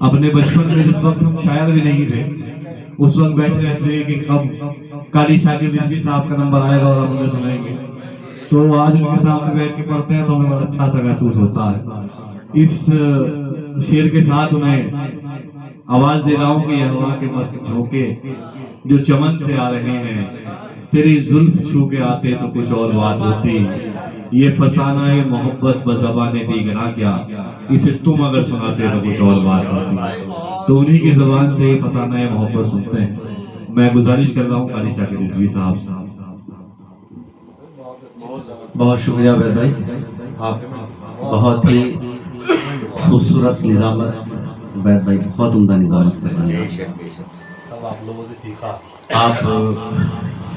अपने बचपन में जिस वक्त हम शायर भी नहीं थे उस वक्त बैठे रहते थे कि कब काली शाकिर रिजवी साहब का नंबर आएगा और हम उन्हें सुनाएंगे। तो आज उनके सामने बैठ के पढ़ते हैं तो हमें बड़ा अच्छा सा महसूस होता है। इस शेर के साथ उन्हें आवाज दे रहा हूँ कि यह हवा के मस्त झोंके जो चमन से आ रहे हैं, तेरी जुल्फ छू के आते तो कुछ और बात होती। ये फसाना ये मोहब्बत बज़बाने दीगरा क्या, इसे तुम अगर सुनाते तो कुछ और बात होती। तो उन्हीं की जबान से ये फसाना ये मोहब्बत सुनते हैं। मैं गुजारिश कर रहा हूँ काली शाकिर रिजवी साहब। बहुत शुक्रिया वैद भाई, आप बहुत ही खूबसूरत निज़ामत, वैद भाई बहुत उम्दा निज़ामत कर रहे हैं। सब आप लोगों से सीखा। आप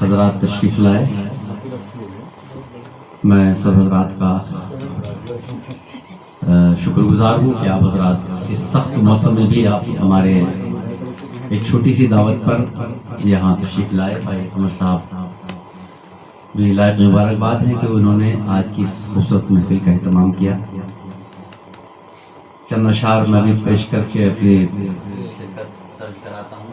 हजरात तशरीफ लाए, मैं सब हजरात का शुक्रगुजार हूँ कि आप हजरात इस सख्त मौसम में भी आप हमारे एक छोटी सी दावत पर यहाँ तशरीफ लाए। भाई अमर साहब भी लायक मुबारकबाद है कि उन्होंने आज की इस खूबसूरत महफिल का एहतमाम किया। चंद अशार मैं भी पेश करके अपनी कराता हूँ।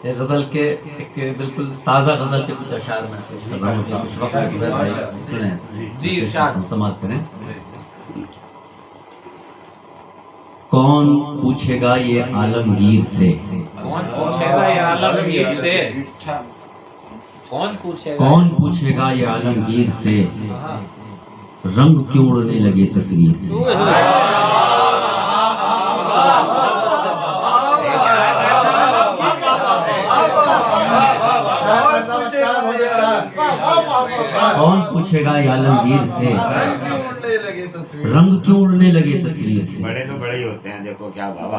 एक गजल के एक बिल्कुल ताज़ा गजल के कुछ अशार मैं पेश कर रहा हूँ। उस वक्त जी इरशाद समाप्त करें। कौन पूछेगा ये आलमगीर से, कौन पूछेगा ये आलमगीर से, कौन पूछेगा ये आलमगीर से, रंग क्यों उड़ने लगे तस्वीर से। कौन पूछेगा ये आलमगीर से, रंग क्यों उड़ने लगे तस्वीर से। बड़े तो बड़े ही होते हैं, देखो क्या बाबा।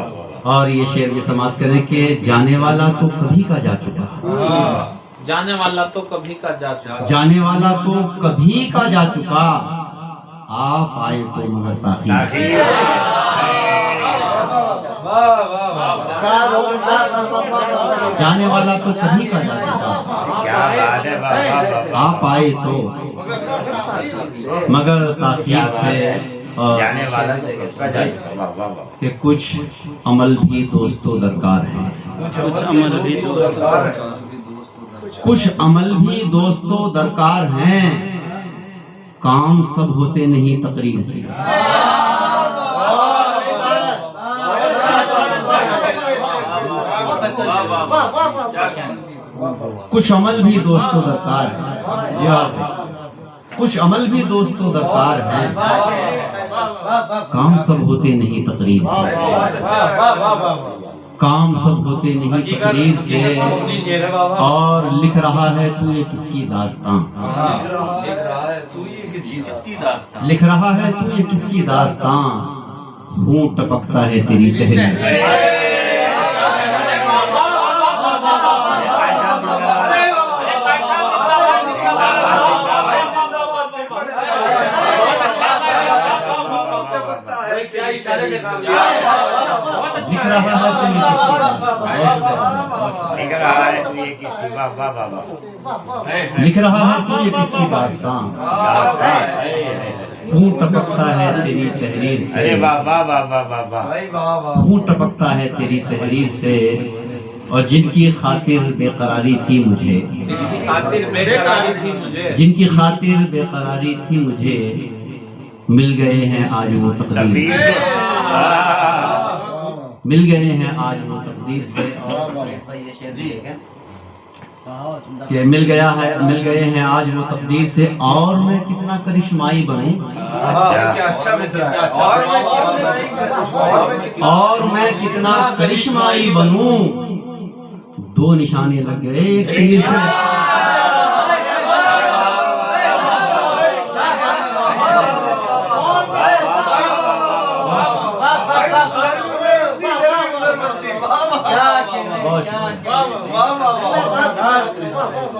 और ये शेर भी समाप्त करें कि जाने वाला तो कभी का जा चुका, जाने वाला तो कभी का जा चुका, जाने वाला तो कभी का जा चुका, आप आए तो मगर ताखीर। जाने वाला तो कभी का जा चुका, क्या बात है बाबा। आप आए तो मगर ताखीर से। और जाने वाला कि कुछ अमल भी दोस्तों दरकार है, कुछ अमल भी दोस्तों दरकार हैं, काम सब होते नहीं तकरीर से। कुछ अमल भी दोस्तों दरकार है, याद है, कुछ अमल भी दोस्तों दरकार है, काम सब होते नहीं तकरीर से। काम सब होते नहीं तकरीर से। और लिख रहा है तू ये किसकी दास्तां, लिख रहा है तू ये किसकी दास्तां, खून टपकता है तेरी तहरीर। लिख रहा है तू ये किसकी, लिख रहा है तू ये किसकी दास्तां, खून टपकता है तेरी तहरीर से। खून टपकता है तेरी तहरीर से। और जिनकी खातिर बेकरारी थी मुझे, जिनकी खातिर बेकरारी थी मुझे, जिनकी खातिर बेकरारी थी मुझे, मिल गए हैं आज वो तकदीर से, मिल गए हैं आज वो तकदीर से। कि मिल गया है, मिल गए हैं आज वो तकदीर से। और मैं कितना करिश्माई बनूं, और मैं कितना करिश्माई बनूं, दो निशाने लग गए एक तीर से।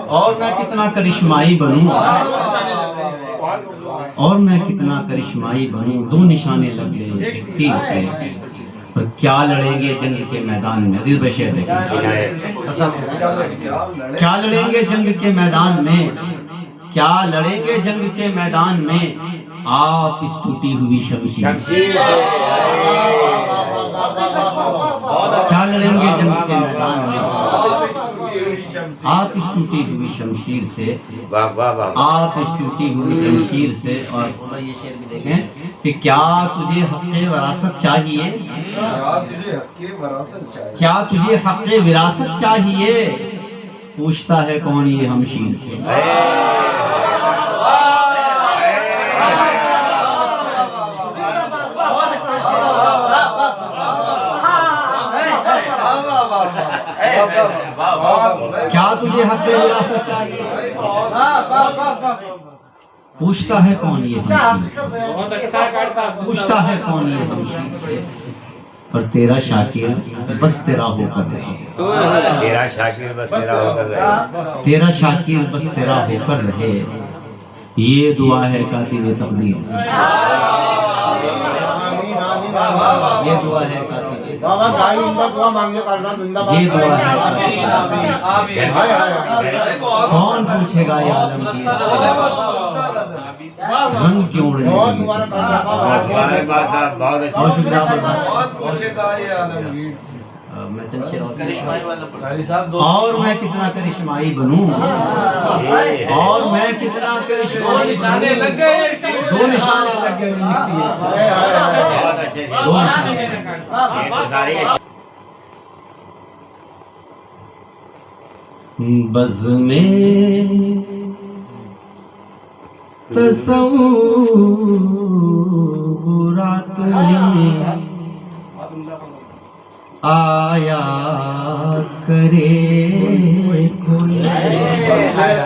और मैं कितना करिश्माई बनूं, और मैं कितना करिश्माई बनूं, दो निशाने लग गए एक तीर से। पर क्या लड़ेंगे जंग के मैदान में, अजीज भाई शेर देखें, क्या लड़ेंगे जंग के मैदान में, क्या लड़ेंगे जंग के मैदान में आप इस टूटी हुई शमशीर शमशीर से क्या लड़ेंगे जंग के मैदान में आप इस टूटी हुई शमशीर से वाह वाह वाह आप इस टूटी हुई शमशीर से। और ये शेर भी देखें कि क्या तुझे हक़ विरासत चाहिए, क्या तुझे हक़ विरासत चाहिए, पूछता है कौन ये हमशीर से। क्या तुझे हक़ विरासत चाहिए, पूछता है कौन ये हमशीर से, पूछता है कौन ये हमशीर से। और तेरा शाकिर बस तेरा होकर रहे, तेरा शाकिर बस तेरा होकर रहे, तेरा शाकिर बस तेरा होकर रहे, ये दुआ है कातिब तकदीर से, ये दुआ है कातिब, बाबा गाई उनका दुआ मांगे करना जिंदाबाद। ये दुआ है। कौन पूछेगा ये आलम की रंग क्यों उड़ बहुत रही दोबारा है। करना बाबा। बात साहब बहुत और अच्छी शुक्रिया पूछेगा ये आलमगीर से। मैं चंद शेर और मैं कितना करिश्माई बनूं, और मैं कितना करिश्माई निशाने लग गए, दो निशाने लग गए बहुत अच्छे ये तो सारी बज़ में तसव्वुरात में आया करे कोई,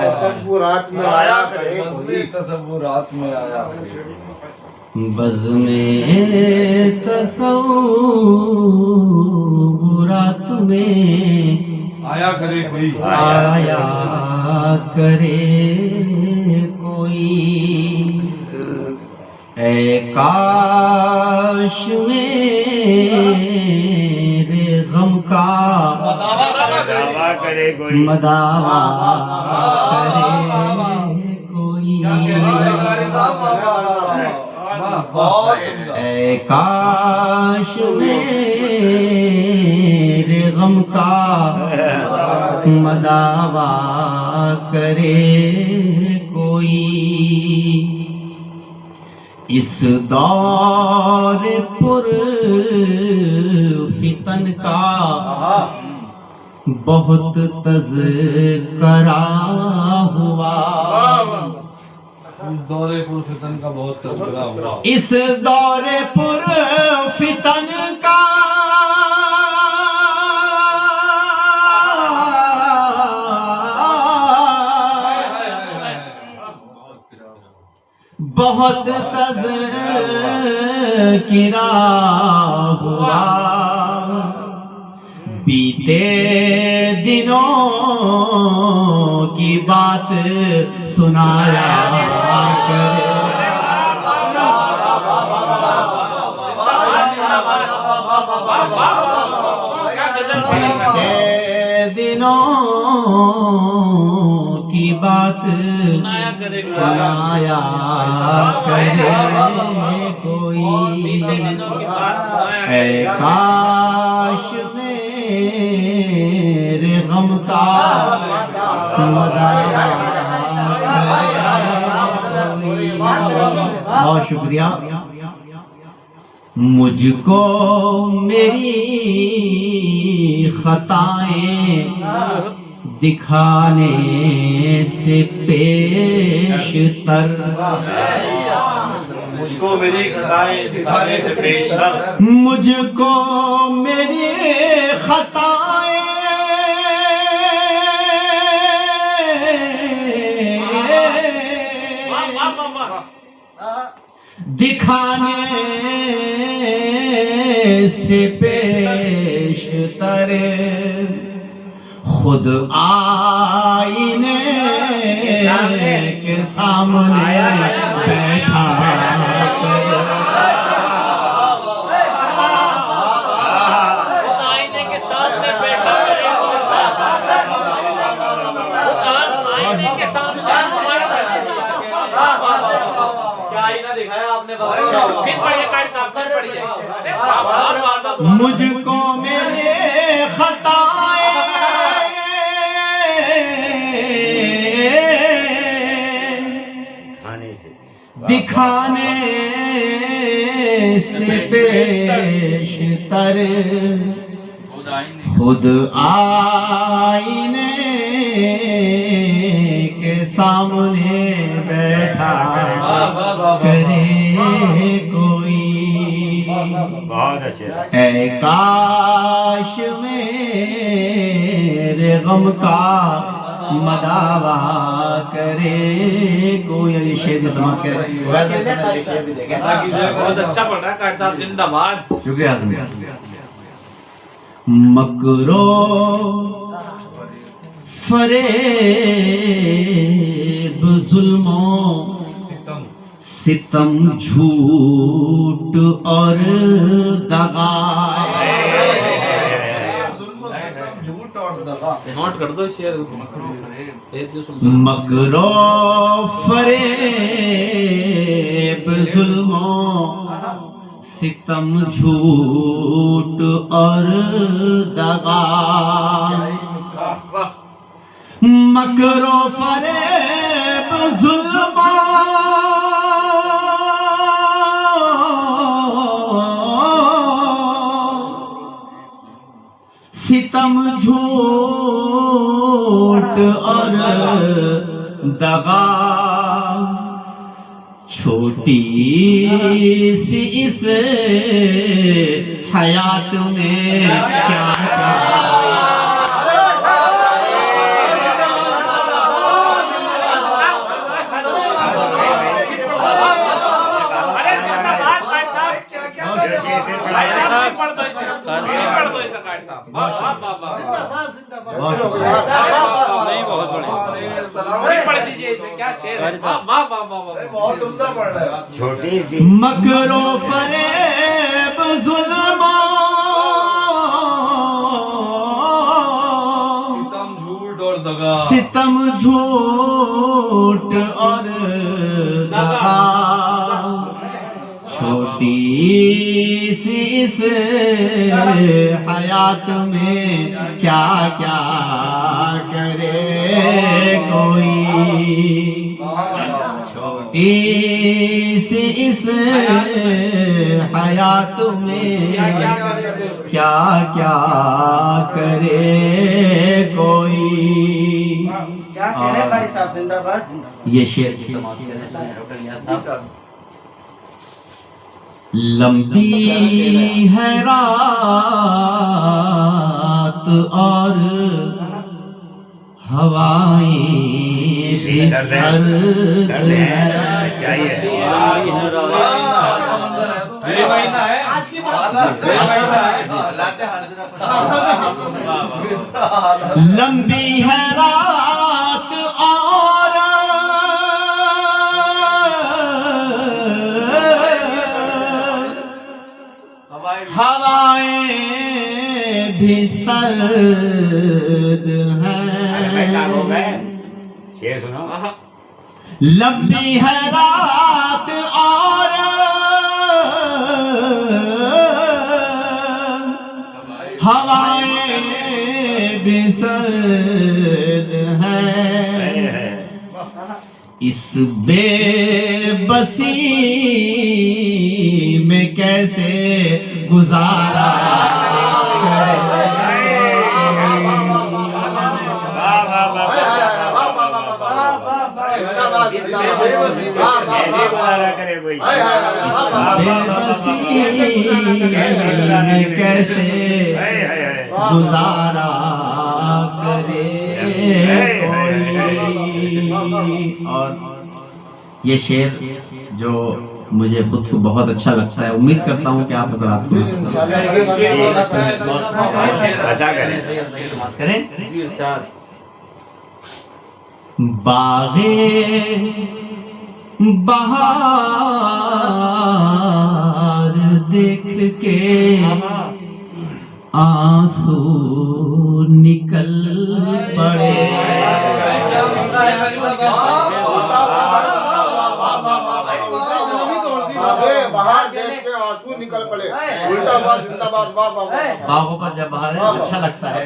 तसव्वुरात में आया करे कोई, तसव्वुरात में आया करे। बज़ में तसव्वुरात में आया करे कोई, आया करे कोई, ऐ काश मेरे गम का दावा करे कोई, मदावा करे कोई, ऐ काश मेरे गम का मदावा करे कोई। इस दौर पुर फितन का बहुत तज़किरा हुआ, इस दौरे पुर फितन का बहुत तज़किरा हुआ, इस दौरे पुर फितन का बहुत तज़किरा हुआ, बीते दिनों की बात सुनाया करे, बीते दिनों की बात सुनाया करे सुनाया करे कोई, बीते दिनों की बात सुनाया ऐ काश मेरे गम का मदाया करे। बहुत शुक्रिया। मुझको मेरी खताएं दिखाने से पेशतर, मुझको मेरी खताएं सिखाने से पेशतर, मुझको मेरी खताएं दिखाने से पेशतर, खुद आईने के सामने बैठा आईने के सामने बैठा आईने के सामने हमारा दिखाया आपने फिर पढ़िए कारी साहब, फिर पढ़िए। अरे वाह वाह वाह वाह। मुझको मेरे खताएं खाने से दिखाने से पेशतर खुद आईने के सामने बैठा करे कोई। बहुत अच्छे। ऐ काश मेरे गम का मदावा करे कोई। ये शेर की समाप्त करे। बहुत अच्छा पढ़ रहा है कारी साहब, जिंदाबाद। शुक्रिया हसन। मकरो फरेब जुल्मों सितम झूठ और दगा। झूठ और दगा। नोट कर दो शेर। मकरो फरेब जुल्मों सितम झूठ और दगा। मकरो फरेब जुल्मों सितम झूठ और दगा। छोटी सी इस हयात में क्या अरे जिंदाबाद कारी साहब। पढ़ दो इसे, पढ़ दो इसे कारी साहब। वाह वाह वाह वाह। नहीं बहुत बढ़िया। फिर पढ़ दीजिए इसे, क्या शेर है। वाह वाह वाह वाह वाह। बहुत उम्दा पढ़ रहे हैं। छोटी सी मकरो फरेब जुल्मों सितम झूठ और दगा। सितम झूठ और दगा। छोटी सी इस हयात में क्या क्या करे कोई। छोटी सी इस हयात में क्या क्या करे कोई। क्या कह रहे कारी साहब, जिंदाबाद जिंदाबाद। ये शेर की समाप्ति करना चाहें डॉक्टर नियाज़ साहब। लंबी है रात और हवाएं भी सर्द है। चाहिए। महीना है आज की बात। लंबी है रात और हवाएं भी सर्द हैं। शेर सुनो। लंबी है रात और हवाएं भी सर्द हैं। इस बेबसी में कैसे गुजारा करे कोई। कैसे गुजारा करे कोई। और ये शेर जो मुझे खुद को बहुत अच्छा लगता है, उम्मीद करता हूँ कि आप हजरात को करें। जी इरशाद। बागे बहार देख के आंसू निकल पड़े। बाहर देख के आंसू निकल पड़े। उल्टा बात जिंदाबाद, वाह वाह वाह। बागों पर जब बाहर अच्छा लगता है।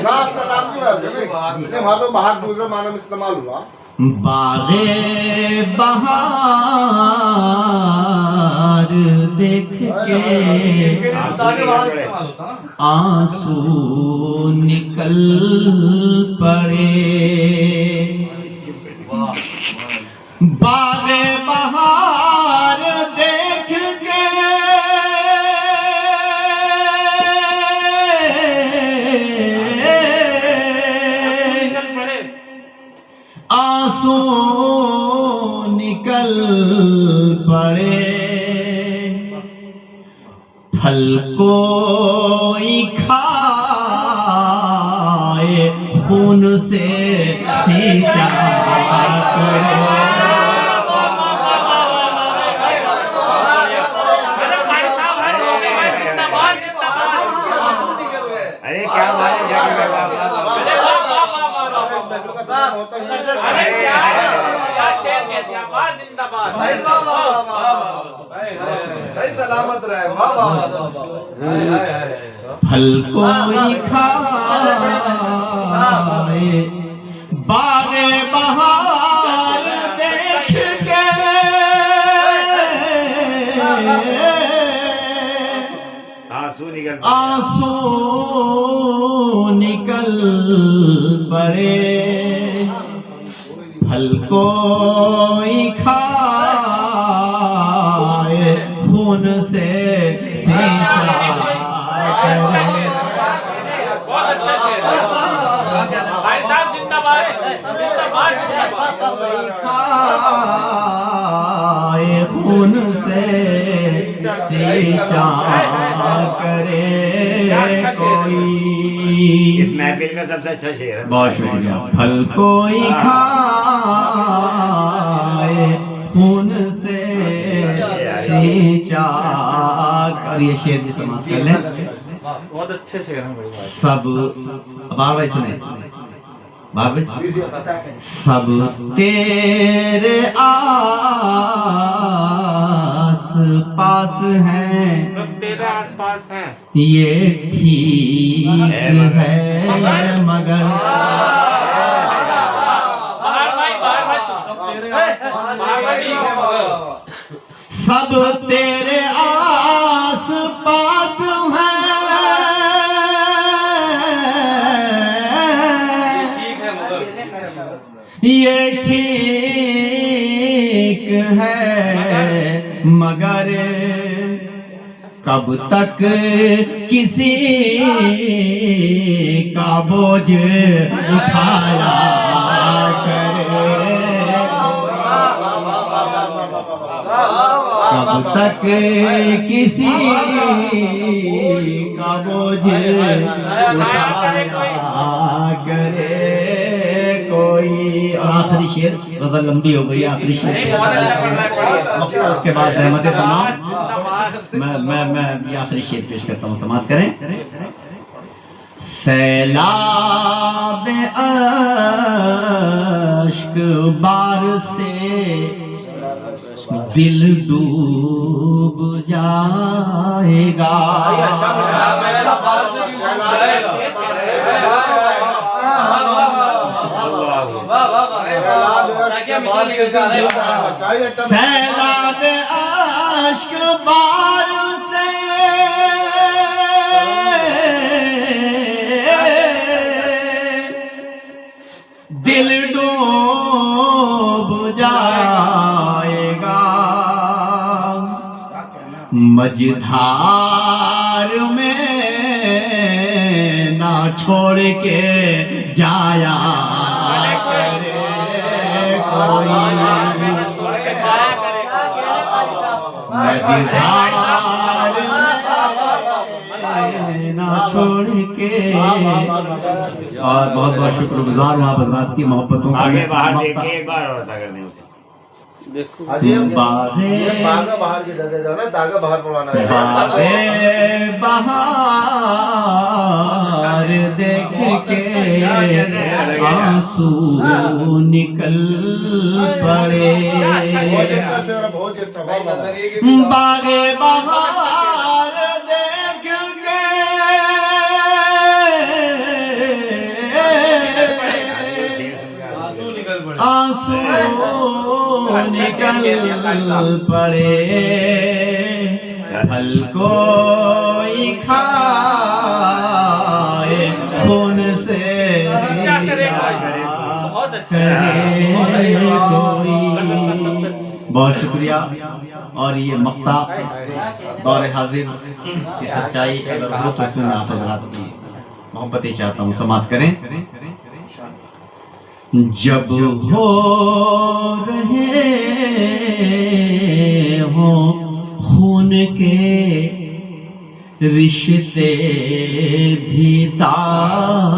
ना अपना नाम क्यों है? नहीं वहाँ तो बाहर दूसरा मानव इस्तेमाल हुआ। बागे बहार देख के आंसू निकल पड़े। बागे बहार देख के आंसू निकल पड़े। फल कोई खाए खून से सींचा करे। अरे क्या बात है, क्या अरे क्या शेर कह दिया, वाह जिंदाबाद। भाई सलामत रहे, वाह वाह। फल कोई खाए बागे बहार देख के आंसू निकल आंसू निकल पड़े। फल कोई खाए खून से सींचा करे। बहुत अच्छा शेर है भाई साहब, जिंदाबाद जिंदाबाद जिंदाबाद। खाए खून से सींचा करे कोई। इस महफिल का सबसे अच्छा शेर है। बहुत शुक्रिया। फल कोई खाए खून से सींचा कर। ये शेर भी समाप्त कर लें। बहुत अच्छे शेर हैं भाई। सब बार भाई सुने, बार भाई सब तेरे आस पास हैं, सब तेरे आसपास हैं। ये ठीक है मगर सब तेरे आस पास हैं, ये ठीक है मगर कब तक किसी का बोझ उठाया करे। कब तक किसी का बोझ उठाया करे कोई। और आखिरी शेर, गजल लंबी हो गई, आखिरी शेर उसके बाद रहमत तमाम। मैं ये आखिरी शेर पेश करता हूँ, समाप्त करें। सैलाब अश्क बार से दिल डूब जाएगा, सैलाब अश्क बार से दिल डूब जाएगा, मझधार में ना छोड़ के जाया करे कोई। मझधार में ना छोड़ के। और बहुत बहुत शुक्रगुजार हूँ आप हज़रात की मोहब्बतों का। आगे बाहर देखिए, एक बार और करने उसे बागे बागा बाहर की दे दो ना, दागा बाहर पड़वाना है। बागे बहार देख के आंसू निकल पड़े। बहुत अच्छा शेर है, बहुत अच्छा। बागे बहार देख के आंसू निकल पड़े। फल कोई खाए खून से अच्छा करे भाई, बहुत अच्छा है, बहुत करे अच्छा। कोई। बहुत शुक्रिया। और ये मक्ता दौर हाजिर की सच्चाई अगर हो तो इसमें आप हजरात की मोहब्बत ही चाहता हूँ समाप्त करें। जब हो रहे हो खून के रिश्ते भी दागदार।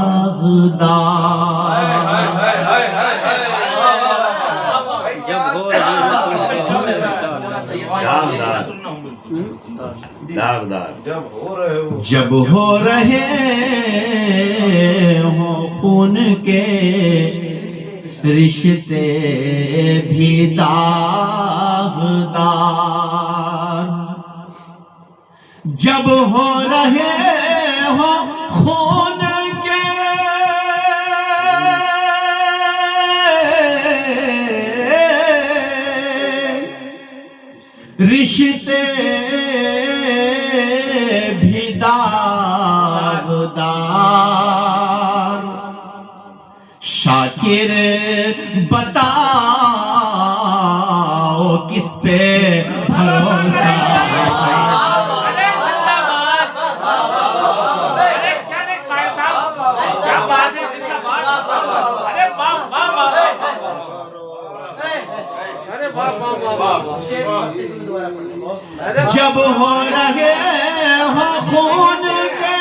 जब हो रहे हो खून के रिश्ते भी दागदार। जब हो रहे हो खून के रिश्ते भी दागदार। शाकिर बताओ किस पे भरोसा। अरे जिंदाबाद, अरे क्या रे कायर साहब, क्या बात है, जिंदाबाद। अरे वाह वाह वाह, अरे वाह वाह वाह। अरे जब हो रहे हो खून के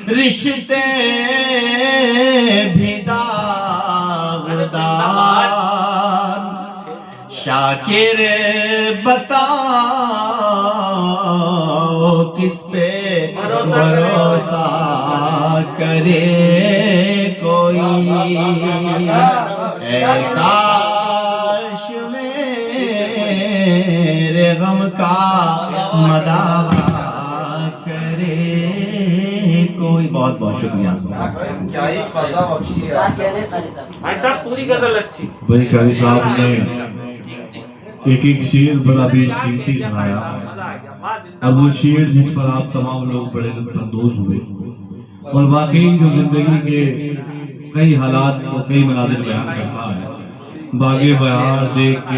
रिश्ते भी दागदार। शाकिर बताओ किस पे भरोसा करे कोई। ऐ काश मेरे गम का मदावा करे कोई। बहुत बहुत शुक्रिया। क्या ही फजा बख्शी है। भाई साहब पूरी गजल अच्छी। भाई कारी साहब ने एक एक शेर बड़ा बेशकीमती सुनाया, मजा आ गया, वाह और जिंदाबाद। वो शेर जिस पर आप तमाम लोग बड़े लुत्फानंदोज हुए, और वाकई जो जिंदगी के कई हालात और कई मनाजिर बयान करता है। बागे बहार देख के